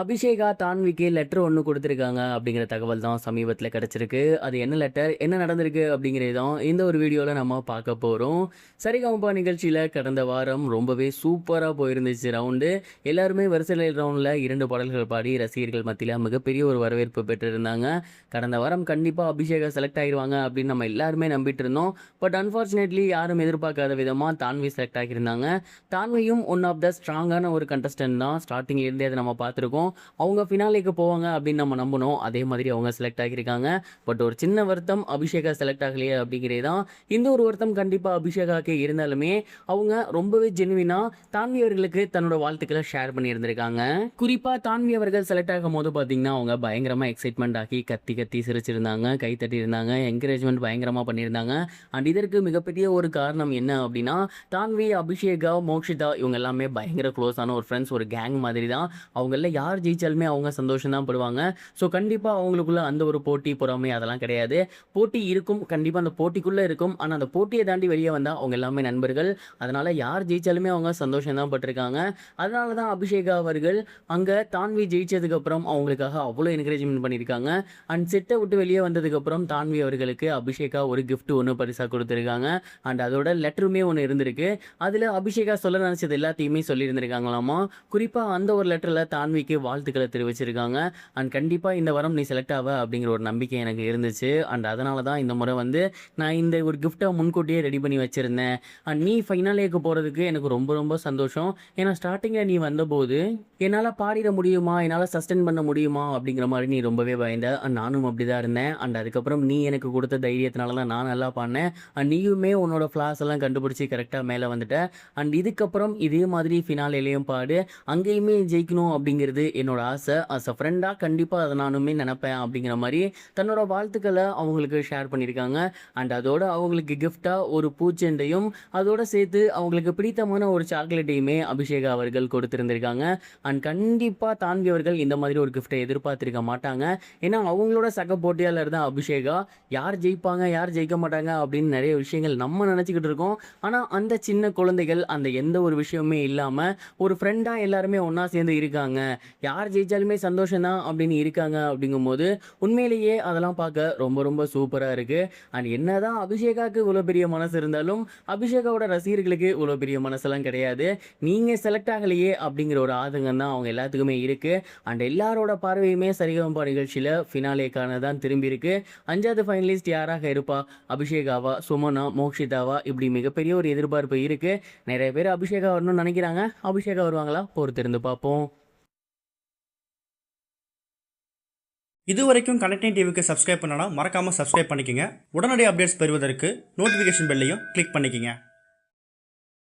Abhisheka தான்விக்கு letter ஒன்று கொடுத்துருக்காங்க அப்படிங்கிற தகவல் தான் சமீபத்தில் கிடச்சிருக்கு. அது என்ன லெட்டர், என்ன நடந்திருக்கு அப்படிங்கிறது தான் இந்த ஒரு வீடியோவில் நம்ம பார்க்க போகிறோம். சரிகமபா நிகழ்ச்சியில் கடந்த வாரம் ரொம்பவே சூப்பராக போயிருந்துச்சு ரவுண்டு. எல்லாருமே வரிசை ரவுண்டில் 2 பாடல்கள் பாடி ரசிகர்கள் மத்தியில் மிகப்பெரிய ஒரு வரவேற்பு பெற்றிருந்தாங்க. கடந்த வாரம் கண்டிப்பாக அபிஷேகா செலக்ட் ஆகிடுவாங்க அப்படின்னு நம்ம எல்லாருமே நம்பிட்டு இருந்தோம். பட் அன்ஃபார்ச்சுனேட்லி யாரும் எதிர்பார்க்காத விதமாக தான்வி செலக்ட் ஆகியிருந்தாங்க. தான்வியும் ஒன் ஆஃப் த ஸ்ட்ராங்கான ஒரு கண்டஸ்டன்ட் தான். ஸ்டார்டிங்லேருந்தே அதை நம்ம பார்த்துருக்கோம். அவங்க ஃபினாலேக்கு போவாங்க அப்படின்னு நம்ம நம்பணும். அதே மாதிரி அவங்க செலக்ட் ஆகியிருக்காங்க. பட் ஒரு சின்ன வருத்தம், அபிஷேகா செலக்ட் ஆகலையே அப்படிங்கிறே தான். இந்த ஒரு வருத்தம் கண்டிப்பாக அபிஷேகாவுக்கு இருந்தாலுமே அவங்க ரொம்பவே ஜெனுவினா தான்வி அவர்களுக்கு தன்னோட வாழ்த்துக்களை ஷேர் பண்ணியிருந்திருக்காங்க. குறிப்பாக தான்வி அவர்கள் செலக்ட் ஆகும் போது பார்த்தீங்கன்னா அவங்க பயங்கரமாக எக்ஸைட்மெண்ட் ஆகி கத்தி கத்தி சிரிச்சிருந்தாங்க, கை தட்டியிருந்தாங்க, என்கரேஜ்மெண்ட் பயங்கரமாக பண்ணியிருந்தாங்க. அண்ட் இதற்கு மிகப்பெரிய ஒரு காரணம் என்ன அப்படின்னா தான்வி, அபிஷேகா, மோக்ஷிதா இவங்க எல்லாமே பயங்கர க்ளோஸான ஒரு ஃப்ரெண்ட்ஸ், ஒரு கேங் மாதிரி தான். அவங்கள யார் ஜெயிச்சாலுமே அவங்க சந்தோஷம் தான் படுவாங்க. ஸோ கண்டிப்பாக அவங்களுக்குள்ள அந்த ஒரு போட்டி பொறாமை அதெல்லாம் கிடையாது. போட்டி இருக்கும், கண்டிப்பாக அந்த போட்டிக்குள்ளே இருக்கும். ஆனால் அந்த போட்டியை தாண்டி வெளியே வந்தால் அவங்க எல்லாமே நண்பர்கள். அதனால் யார் ஜெயிச்சாலுமே அவங்க சந்தோஷம் தான் பட்டிருக்காங்க. அதனால தான் அபிஷேகா அவர்கள் அங்கே தான்வி ஜெயிச்சதுக்கப்புறம் அவங்களுக்காக அவ்வளோ என்கரேஜ்மெண்ட் பண்ணியிருக்காங்க. அண்ட் செட்டை விட்டு வெளியே வந்ததுக்கப்புறம் தான்வி அவர்களுக்கு அபிஷேகா ஒரு கிஃப்ட் ஒன்று பரிசாக கொடுத்துருக்காங்க. அண்ட் அதோட லெட்டருமே ஒன்று இருந்திருக்கு. அதில் அபிஷேகா சொல்ல நினச்சது எல்லாத்தையுமே சொல்லியிருந்திருக்காங்களாமா. குறிப்பாக அந்த ஒரு லெட்டரில் தான்விக்கு வாழ்த்துக்களை தெரிவிச்சிருக்காங்க. அண்ட் கண்டிப்பாக இந்த வாரம் நீ செலக்ட் ஆவ அப்படிங்கிற ஒரு நம்பிக்கை எனக்கு இருந்துச்சு. அண்ட் அதனால தான் இந்த முறை நான் இந்த ஒரு கிஃப்ட்டை முன்கூட்டியே ரெடி பண்ணி வச்சுருந்தேன். அண்ட் நீ ஃபைனலேக்கு போகிறதுக்கு எனக்கு ரொம்ப ரொம்ப சந்தோஷம். ஏன்னா ஸ்டார்டிங்கில் நீ வந்தபோது என்னால் பாடிட முடியுமா, என்னால் சஸ்டெயின் பண்ண முடியுமா அப்படிங்கிற மாதிரி நீ ரொம்பவே பயந்த. அண்ட் நானும் அப்படி தான் இருந்தேன். அண்ட் அதுக்கப்புறம் நீ எனக்கு கொடுத்த தைரியத்தினால தான் நான் நல்லா பாடினேன். அண்ட் நீயுமே உன்னோட ஃப்ளாஸ் எல்லாம் கண்டுபிடிச்சி கரெக்டாக மேலே வந்துட்ட. அண்ட் இதுக்கப்புறம் இதே மாதிரி ஃபினாலேயும் பாடு, அங்கேயுமே ஜெயிக்கணும் அப்படிங்கிறது என்னோட ஆசை. அஸ் அ ஃப்ரெண்டாக கண்டிப்பாக அதை நானுமே நினப்பேன் அப்படிங்கிற மாதிரி தன்னோட வாழ்த்துக்களை அவங்களுக்கு ஷேர் பண்ணியிருக்காங்க. அண்ட் அதோட அவங்களுக்கு கிஃப்டாக ஒரு பூச்செண்டையும் அதோட சேர்த்து அவங்களுக்கு பிடித்தமான ஒரு சாக்லேட்டையுமே அபிஷேகா அவர்கள் கொடுத்துருந்துருக்காங்க. அண்ட் கண்டிப்பாக தான்வி அவர்கள் இந்த மாதிரி ஒரு கிஃப்ட்டை எதிர்பார்த்துருக்க மாட்டாங்க. ஏன்னா அவங்களோட சக போட்டியாளர் தான் அபிஷேகா. யார் ஜெயிப்பாங்க, யார் ஜெயிக்க மாட்டாங்க அப்படின்னு நிறைய விஷயங்கள் நம்ம நினச்சிக்கிட்டு இருக்கோம். ஆனால் அந்த சின்ன குழந்தைகள் அந்த எந்த ஒரு விஷயமே இல்லாமல் ஒரு ஃப்ரெண்டாக எல்லாருமே ஒன்றா சேர்ந்து இருக்காங்க. யார் ஜெயிச்சாலுமே சந்தோஷம் தான் அப்படின்னு இருக்காங்க. அப்படிங்கும்போது உண்மையிலேயே அதெல்லாம் பார்க்க ரொம்ப ரொம்ப சூப்பராக இருக்குது. அண்ட் என்ன தான் அபிஷேகாவுக்கு இவ்வளோ பெரிய மனசு இருந்தாலும் அபிஷேகாவோட ரசிகர்களுக்கு இவ்வளோ பெரிய மனசெல்லாம் கிடையாது. நீங்கள் செலக்ட் ஆகலையே அப்படிங்கிற ஒரு ஆதங்கம் தான் அவங்க எல்லாத்துக்குமே இருக்குது. அண்ட் எல்லாரோட பார்வையுமே சரிகமபா நிகழ்ச்சியில் ஃபினாலேக்கான தான் திரும்பி இருக்கு. 5வது ஃபைனலிஸ்ட் யாராக இருப்பா, அபிஷேகாவா, சுமனா, மோக்ஷிதாவா, இப்படி மிகப்பெரிய ஒரு எதிர்பார்ப்பு இருக்குது. நிறைய பேர் அபிஷேகா வரணும்னு நினைக்கிறாங்க. அபிஷேகா வருவாங்களா, பொறுத்திருந்து பார்ப்போம். இதுவரைக்கும் கனெக்டிங் டிவிக்கு சப்ஸ்கிரைப் பண்ணனா மறக்காமல் சப்ஸ்கிரைப் பண்ணிக்கங்க. உடனடி அப்டேட்ஸ் பெறுவதற்கு நோட்டிஃபிகேஷன் பெல்லையும் கிளிக் பண்ணிக்கங்க.